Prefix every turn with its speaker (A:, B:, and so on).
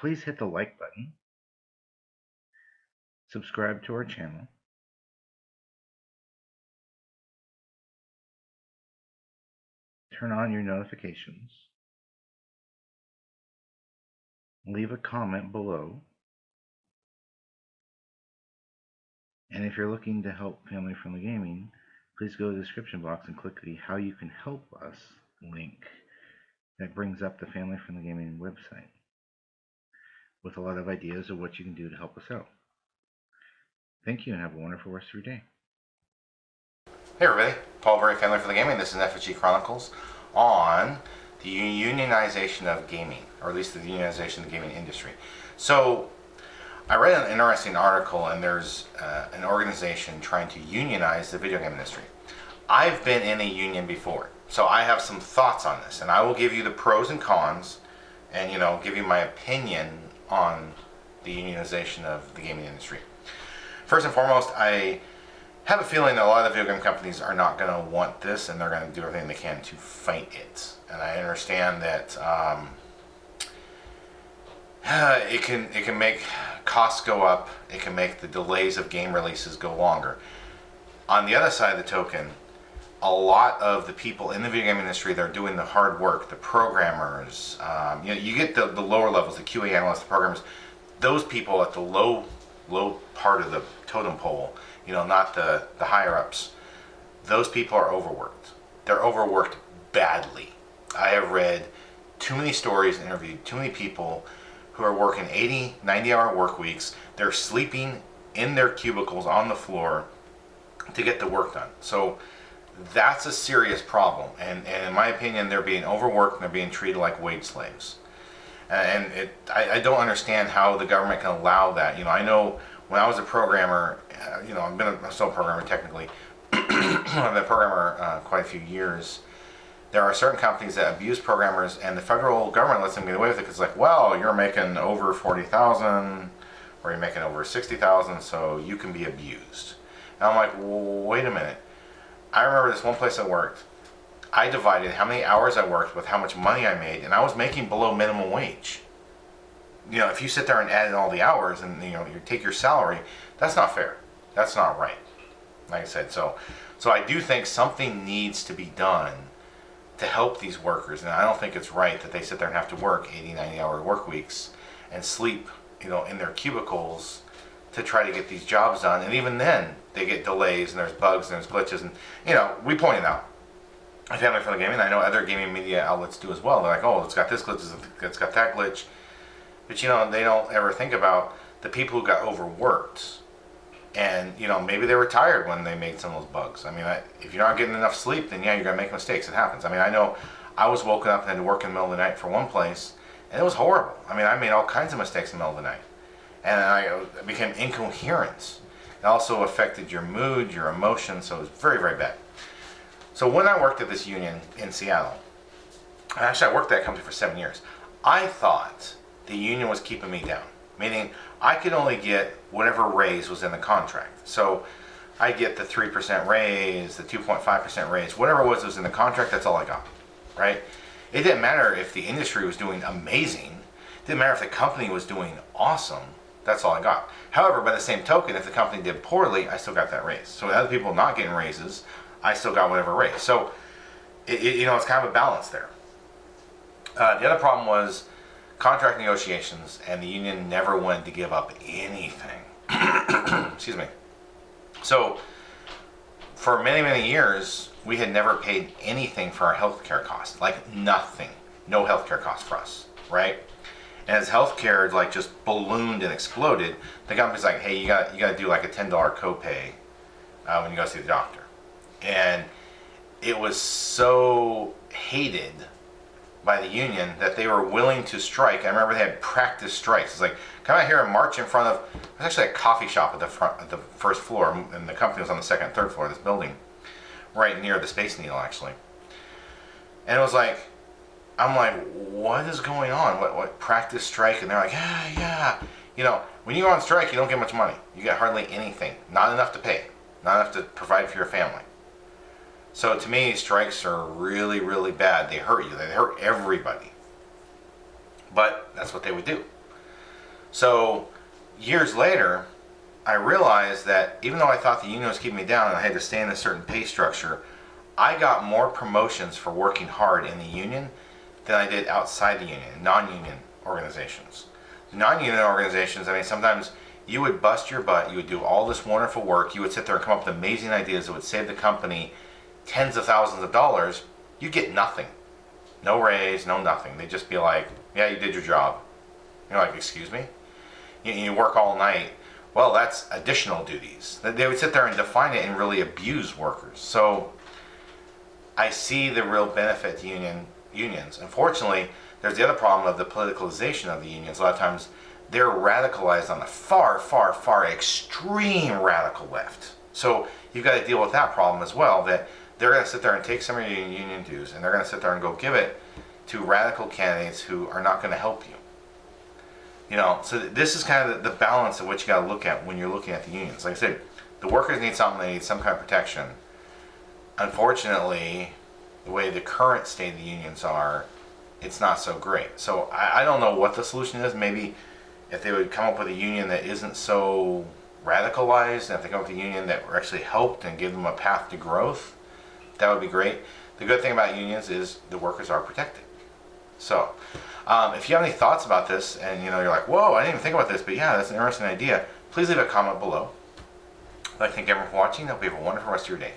A: please hit the like button, subscribe to our channel, turn on your notifications, leave a comment below, and if you're looking to help Family Friendly Gaming, please go to the description box and click the How You Can Help Us link that brings up the Family Friendly Gaming website with a lot of ideas of what you can do to help us out. Thank you and have a wonderful rest of your day.
B: Hey everybody, Paul Berry, Family Friendly Gaming. This is FFG Chronicles on the unionization of gaming, or at least the unionization of the gaming industry. So I read an interesting article, and there's an organization trying to unionize the video game industry. I've been in a union before, so I have some thoughts on this, and I will give you the pros and cons, and give you my opinion on the unionization of the gaming industry. First and foremost, I have a feeling that a lot of the video game companies are not going to want this, and they're going to do everything they can to fight it. And I understand that it can make costs go up. It can make the delays of game releases go longer. On the other side of the token, a lot of the people in the video game industry that are doing the hard work, the programmers, you get the lower levels, the QA analysts, the programmers, those people at the low part of the totem pole, not the higher ups, those people are overworked. They're overworked badly. I have read too many stories and interviewed too many people who are working 80, 90-hour work weeks. They're sleeping in their cubicles on the floor to get the work done. So that's a serious problem. And in my opinion, they're being overworked and they're being treated like wage slaves. And I don't understand how the government can allow that. I know when I was a programmer, I'm still a programmer technically. I've been a programmer quite a few years. There are certain companies that abuse programmers, and the federal government lets them get away with it because it's like, well, you're making over 40,000 or you're making over 60,000, so you can be abused. And I'm like, wait a minute. I remember this one place I worked. I divided how many hours I worked with how much money I made, and I was making below minimum wage. If you sit there and add in all the hours and you take your salary, that's not fair. That's not right. Like I said, so I do think something needs to be done to help these workers, and I don't think it's right that they sit there and have to work 80, 90-hour work weeks and sleep, in their cubicles to try to get these jobs done. And even then, they get delays and there's bugs and there's glitches, and we pointed out. Family Friendly Gaming, I know other gaming media outlets do as well. They're like, oh, it's got this glitch, it's got that glitch. But they don't ever think about the people who got overworked. And maybe they were tired when they made some of those bugs. If you're not getting enough sleep, then yeah, you're gonna make mistakes. It happens. I know I was woken up and had to work in the middle of the night for one place, and it was horrible. I made all kinds of mistakes in the middle of the night, and I became incoherent. It also affected your mood, your emotions, so it was very, very bad. So when I worked at this union in Seattle, actually I worked at that company for 7 years, I thought the union was keeping me down, meaning I could only get whatever raise was in the contract. So I get the 3% raise, the 2.5% raise, whatever it was that was in the contract, that's all I got, right? It didn't matter if the industry was doing amazing. It didn't matter if the company was doing awesome. That's all I got. However, by the same token, if the company did poorly, I still got that raise. So other people not getting raises, I still got whatever raise. So, it's kind of a balance there. The other problem was contract negotiations, and the union never wanted to give up anything. Excuse me. So, for many, many years, we had never paid anything for our healthcare costs. Like nothing. No healthcare costs for us, right? And as healthcare just ballooned and exploded, the company's like, hey, you got to do like a $10 copay when you go see the doctor. And it was so hated by the union that they were willing to strike. I remember they had practice strikes. It's like, come out here and march in front of, there's actually a coffee shop at the first floor, and the company was on the second and third floor of this building, right near the Space Needle, actually. And it was like, I'm like, what is going on? What practice strike? And they're like, yeah. When you go on strike, you don't get much money. You get hardly anything. Not enough to pay. Not enough to provide for your family. So to me, strikes are really, really bad. They hurt you. They hurt everybody. But that's what they would do. So years later, I realized that even though I thought the union was keeping me down and I had to stay in a certain pay structure, I got more promotions for working hard in the union than I did outside the union, non-union organizations. Non-union organizations, I mean, sometimes you would bust your butt, you would do all this wonderful work, you would sit there and come up with amazing ideas that would save the company tens of thousands of dollars. You get nothing. No raise, no nothing. They'd just be like, yeah, you did your job. You're like, excuse me? You work all night. Well, that's additional duties. They would sit there and define it and really abuse workers. So I see the real benefit to unions. Unfortunately, there's the other problem of the politicalization of the unions. A lot of times they're radicalized on the far, far, far extreme radical left. So you've got to deal with that problem as well, that they're going to sit there and take some of your union dues and they're going to sit there and go give it to radical candidates who are not going to help you. You know, so this is kind of the balance of what you got to look at when you're looking at the unions. Like I said, the workers need something, they need some kind of protection. Unfortunately, the way the current state of the unions are, it's not so great. So I don't know what the solution is. Maybe if they would come up with a union that isn't so radicalized, and if they come up with a union that actually helped and give them a path to growth, that would be great. The good thing about unions is the workers are protected. So if you have any thoughts about this, and you know you're like, whoa, I didn't even think about this, but yeah, that's an interesting idea, please leave a comment below. I'd like to thank everyone for watching. I hope you have a wonderful rest of your day.